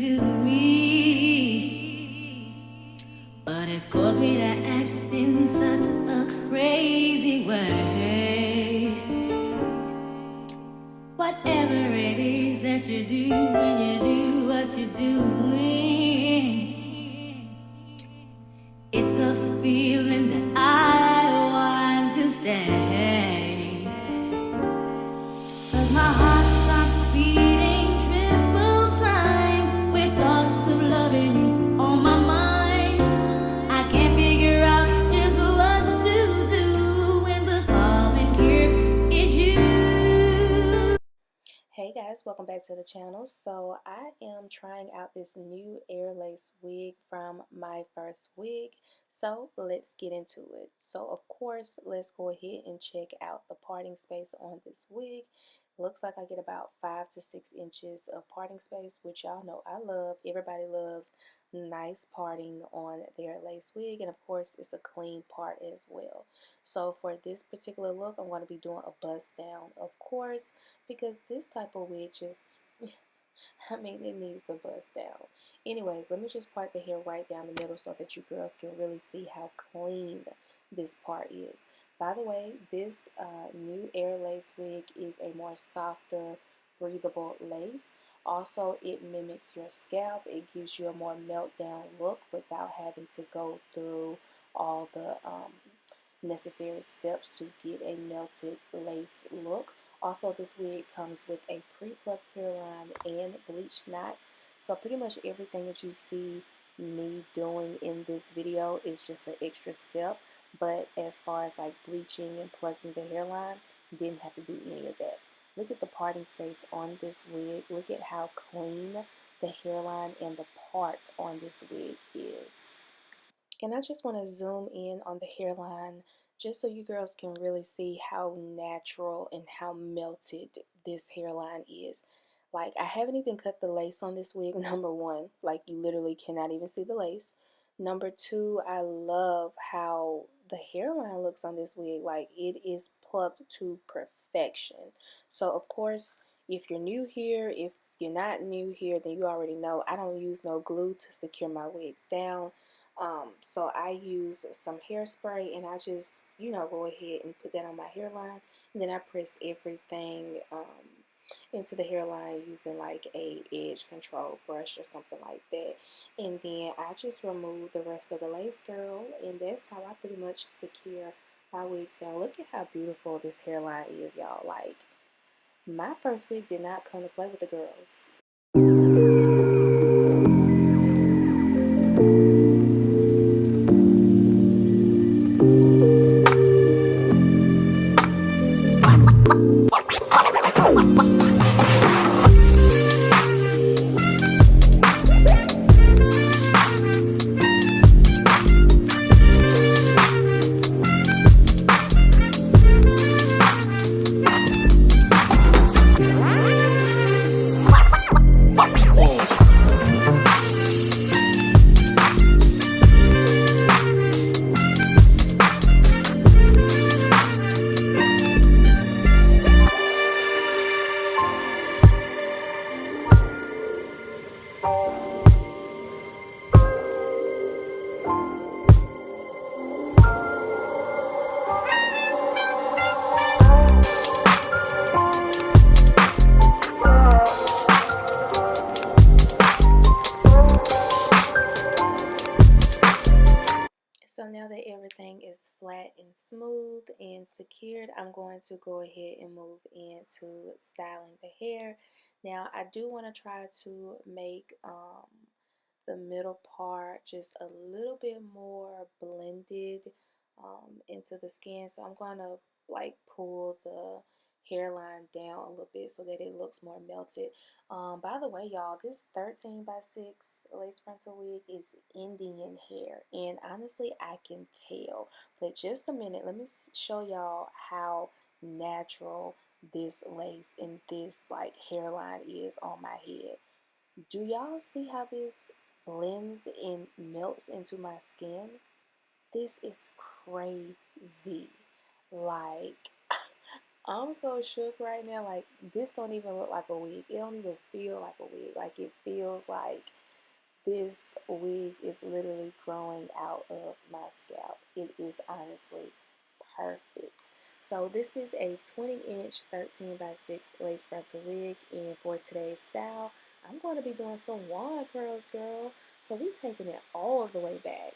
to me, but it's caused me to act in such a crazy way. Whatever it is that you do when you do what you're doing, it's a feeling that I want to stay. 'Cause my heart starts beating triple time with thoughts of loving you on my mind. I can't figure out just what to do when the calling cure is you. Hey guys, welcome back to the channel. So I am trying out this new air lace wig from Myfirstwig. So let's get into it. So of course, let's go ahead and check out the parting space on this wig. Looks like I get about 5 to 6 inches of parting space, which y'all know I love. Everybody loves nice parting on their lace wig, and of course it's a clean part as well. So for this particular look, I'm going to be doing a bust down, of course, because this type of wig just, I mean, it needs a bust down. Anyways, let me just part the hair right down the middle so that you girls can really see how clean this part is. By the way, this new air lace wig is a more softer, breathable lace. Also, it mimics your scalp. It gives you a more melt down look without having to go through all the necessary steps to get a melted lace look. Also, this wig comes with a pre-plucked hairline and bleached knots. So pretty much everything that you see me doing in this video is just an extra step. But as far as like bleaching and plucking the hairline, didn't have to do any of that. Look at the parting space on this wig. Look at how clean the hairline and the part on this wig is. And I just want to zoom in on the hairline just so you girls can really see how natural and how melted this hairline is. Like, I haven't even cut the lace on this wig, number one. Like, you literally cannot even see the lace. Number two, I love how the hairline looks on this wig. Like, it is plucked to perfection. So, of course, if you're new here, if you're not new here, then you already know I don't use no glue to secure my wigs down. So I use some hairspray and I just, go ahead and put that on my hairline, and then I press everything into the hairline using like a edge control brush or something like that. And then I just remove the rest of the lace, girl, and that's how I pretty much secure my wigs down. Look at how beautiful this hairline is, y'all. Like, my first wig did not come to play with the girls. So now that everything is flat and smooth and secured, I'm going to go ahead and move into styling the hair. Now, I do want to try to make the middle part just a little bit more blended into the skin. So I'm going to like pull the hairline down a little bit so that it looks more melted. By the way, y'all, this 13 by 6 lace frontal wig is Indian hair, and honestly I can tell. But just a minute, let me show y'all how natural this lace and this like hairline is on my head. Do y'all see how this blends and melts into my skin? This is crazy. Like, I'm so shook right now. Like, this don't even look like a wig. It don't even feel like a wig. Like, it feels like this wig is literally growing out of my scalp. It is honestly perfect. So this is a 20-inch 13x6 lace frontal wig, and for today's style, I'm going to be doing some wand curls, girl. So we taking it all the way back.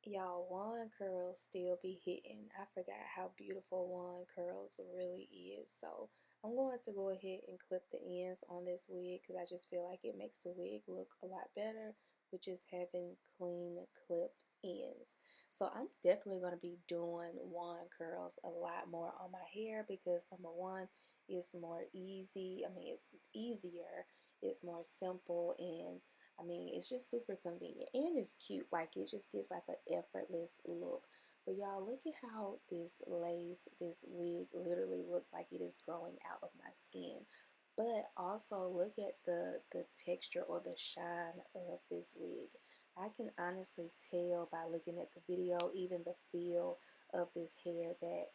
Y'all, wand curls still be hitting. I forgot how beautiful wand curls really is. So I'm going to go ahead and clip the ends on this wig because I just feel like it makes the wig look a lot better with just having clean clipped ends. So I'm definitely going to be doing wand curls a lot more on my hair because number one, it's more easy. I mean, it's easier. It's more simple, and I mean, it's just super convenient and it's cute. Like, it just gives like an effortless look. But y'all, look at how this lace, this wig literally looks like it is growing out of my skin. But also look at the texture or the shine of this wig. I can honestly tell by looking at the video, even the feel of this hair, that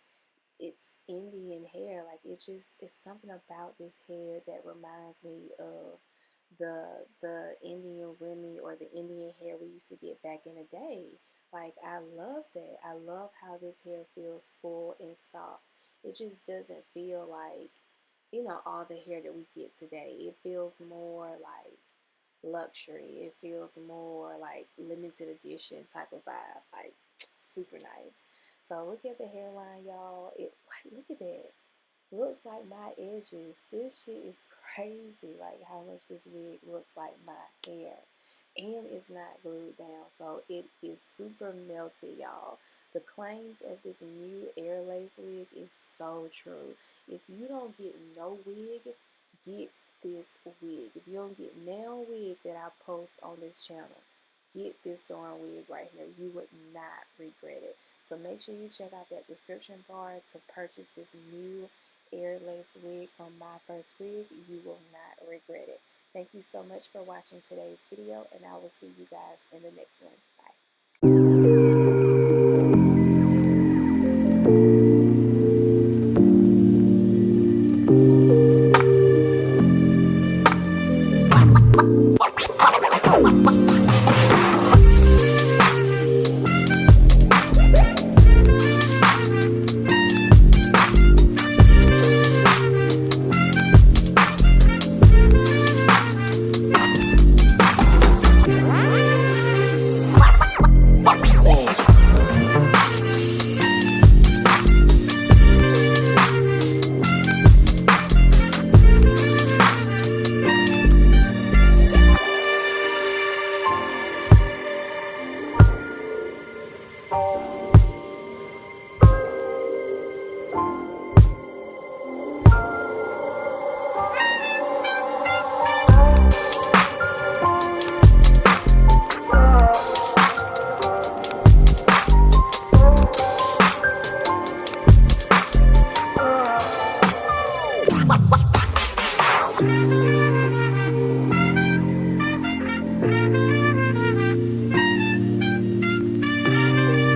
it's Indian hair. Like it's something about this hair that reminds me of the Indian Remy or the Indian hair we used to get back in the day. Like I love that. I love how this hair feels full and soft. It just doesn't feel like, you know, all the hair that we get today. It feels more like luxury. It feels more like limited edition type of vibe. Like super nice. So look at the hairline, y'all. Like, look at that. Looks like my edges. This shit is crazy. Like how much this wig looks like my hair. And it's not glued down. So it is super melted, y'all. The claims of this new air lace wig is so true. If you don't get no wig, get this wig. If you don't get now wig that I post on this channel, get this darn wig right here. You would not regret it. So make sure you check out that description bar to purchase this new air lace wig from Myfirstwig. You will not regret it. Thank you so much for watching today's video, and I will see you guys in the next one. Bye.